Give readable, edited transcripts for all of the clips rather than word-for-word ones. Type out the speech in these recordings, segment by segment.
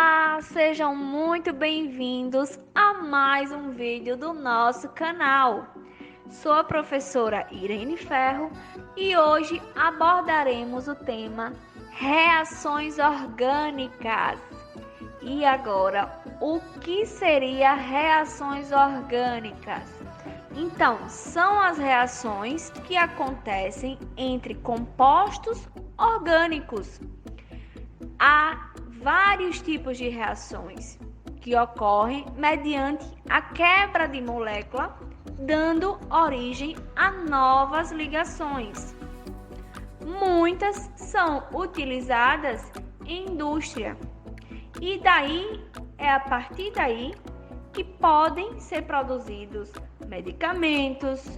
Olá, sejam muito bem-vindos a mais um vídeo do nosso canal. Sou a professora Irene Ferro e hoje abordaremos o tema reações orgânicas. E agora, o que seria reações orgânicas? Então, são as reações que acontecem entre compostos orgânicos. Há vários tipos de reações que ocorrem mediante a quebra de molécula, dando origem a novas ligações. Muitas são utilizadas em indústria e a partir daí que podem ser produzidos medicamentos,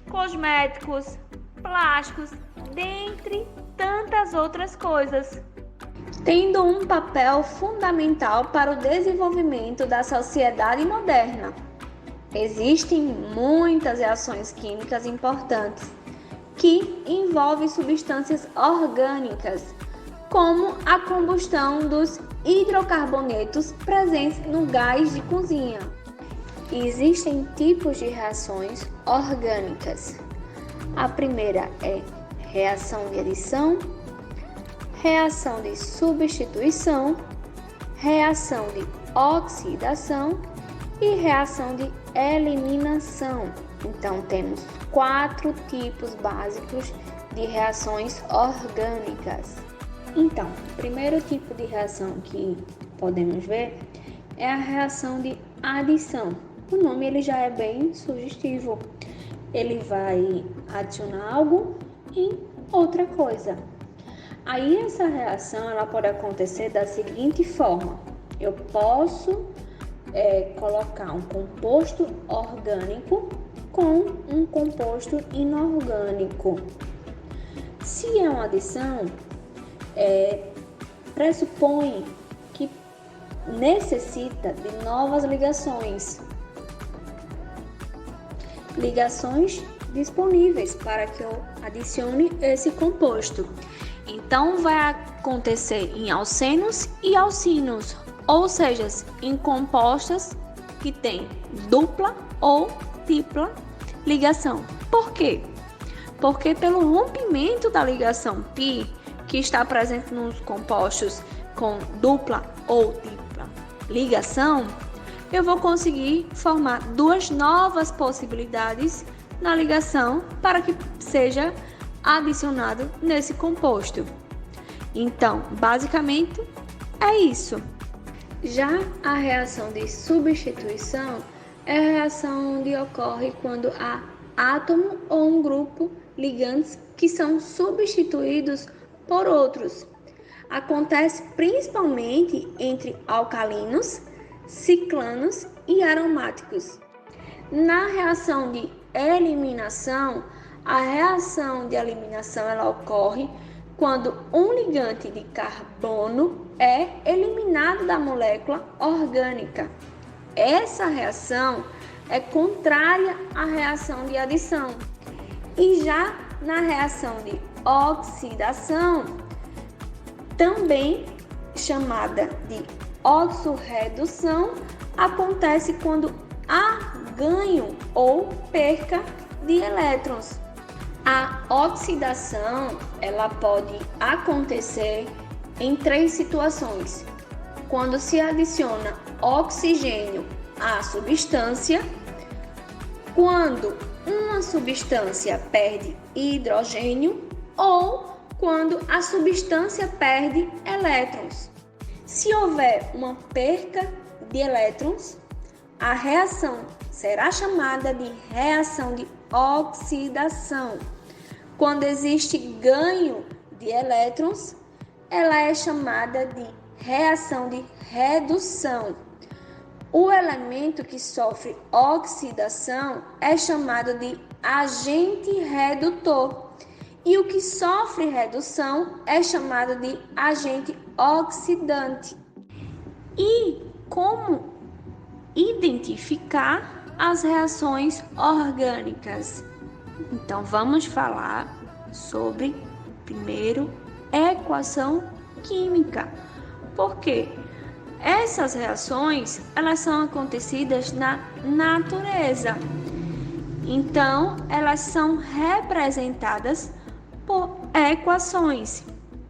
cosméticos, plásticos, dentre tantas outras coisas, tendo um papel fundamental para o desenvolvimento da sociedade moderna. Existem muitas reações químicas importantes que envolvem substâncias orgânicas, como a combustão dos hidrocarbonetos presentes no gás de cozinha. Existem tipos de reações orgânicas. A primeira é reação de adição, reação de substituição, reação de oxidação e reação de eliminação. Então, temos 4 tipos básicos de reações orgânicas. Então, o primeiro tipo de reação que podemos ver é a reação de adição. O nome ele já é bem sugestivo. Ele vai adicionar algo em outra coisa. Aí essa reação ela pode acontecer da seguinte forma: eu posso colocar um composto orgânico com um composto inorgânico. Se é uma adição, pressupõe que necessita de novas ligações disponíveis para que eu adicione esse composto. Então, vai acontecer em alcenos e alcinos, ou seja, em compostas que têm dupla ou tripla ligação. Por quê? Porque pelo rompimento da ligação π, que está presente nos compostos com dupla ou tripla ligação, eu vou conseguir formar 2 novas possibilidades na ligação para que seja adicionado nesse composto. Então, basicamente é isso. Já a reação de substituição é a reação onde ocorre quando há átomo ou um grupo ligantes que são substituídos por outros. Acontece principalmente entre alcalinos, ciclanos e aromáticos. Na reação de eliminação, a reação de eliminação ela ocorre quando um ligante de carbono é eliminado da molécula orgânica. Essa reação é contrária à reação de adição. E já na reação de oxidação, também chamada de oxorredução, acontece quando há ganho ou perca de elétrons. A oxidação ela pode acontecer em 3 situações: quando se adiciona oxigênio à substância, quando uma substância perde hidrogênio ou quando a substância perde elétrons. Se houver uma perca de elétrons, a reação será chamada de reação de oxidação. Quando existe ganho de elétrons, ela é chamada de reação de redução. O elemento que sofre oxidação é chamado de agente redutor. E o que sofre redução é chamado de agente oxidante. E como identificar as reações orgânicas? Então, vamos falar sobre, primeiro, equação química. Por quê? Essas reações, elas são acontecidas na natureza. Então, elas são representadas por equações.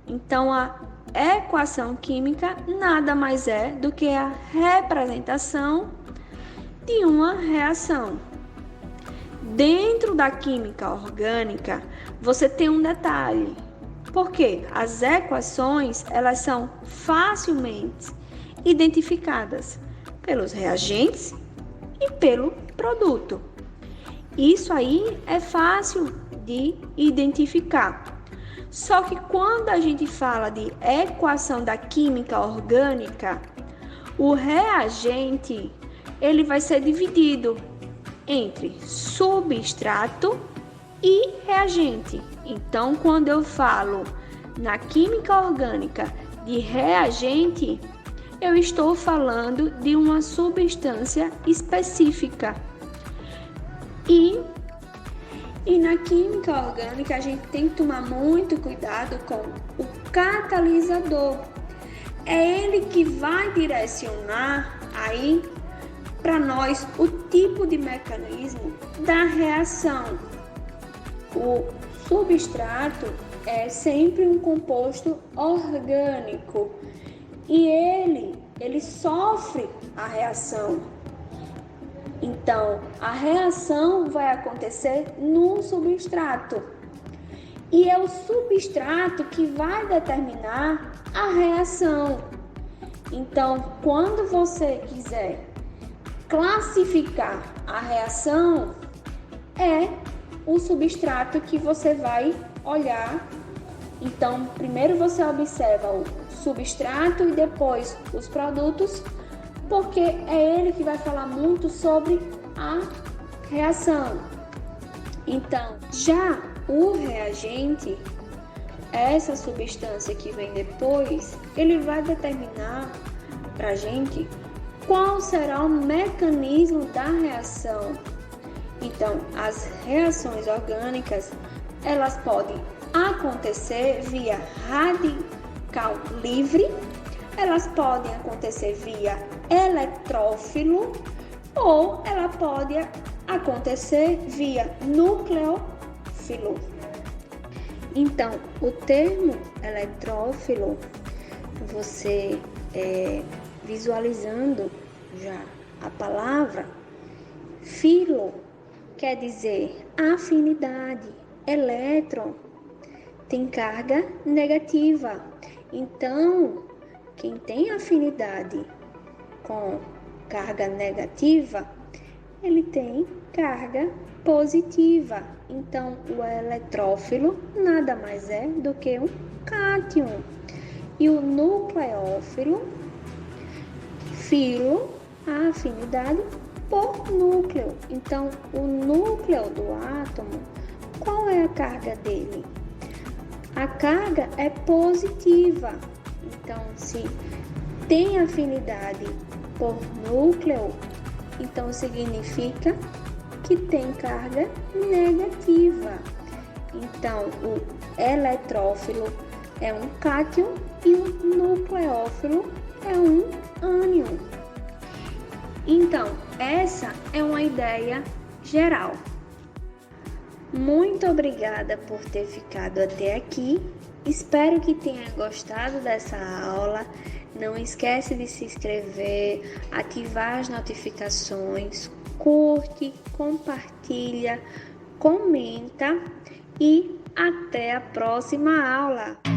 Então, a equação química nada mais é do que a representação de uma reação. Dentro da química orgânica, você tem um detalhe, porque as equações, elas são facilmente identificadas pelos reagentes e pelo produto. Isso aí é fácil de identificar. Só que quando a gente fala de equação da química orgânica, o reagente ele vai ser dividido entre substrato e reagente. Então, quando eu falo na química orgânica de reagente, eu estou falando de uma substância específica. E na química orgânica, a gente tem que tomar muito cuidado com o catalisador. É ele que vai direcionar aí para nós o tipo de mecanismo da reação. O substrato é sempre um composto orgânico e ele sofre a reação. Então, a reação vai acontecer no substrato. E é o substrato que vai determinar a reação. Então, quando você quiser classificar a reação, é o substrato que você vai olhar. Então, primeiro você observa o substrato e depois os produtos, porque é ele que vai falar muito sobre a reação. Então, já o reagente, essa substância que vem depois, ele vai determinar para a gente qual será o mecanismo da reação. Então, as reações orgânicas, elas podem acontecer via radical livre, elas podem acontecer via eletrófilo ou ela pode acontecer via nucleófilo. Então, o termo eletrófilo, você visualizando já a palavra filo, quer dizer afinidade, elétron tem carga negativa. Então, quem tem afinidade com carga negativa, ele tem carga positiva. Então, o eletrófilo nada mais é do que um cátion. E o nucleófilo, filo, a afinidade por núcleo. Então, o núcleo do átomo, qual é a carga dele? A carga é positiva. Então, se tem afinidade por núcleo, então significa que tem carga negativa. Então, o eletrófilo é um cátion e o nucleófilo é um ânion. Então, essa é uma ideia geral. Muito obrigada por ter ficado até aqui. Espero que tenha gostado dessa aula. Não esquece de se inscrever, ativar as notificações, curte, compartilha, comenta e até a próxima aula.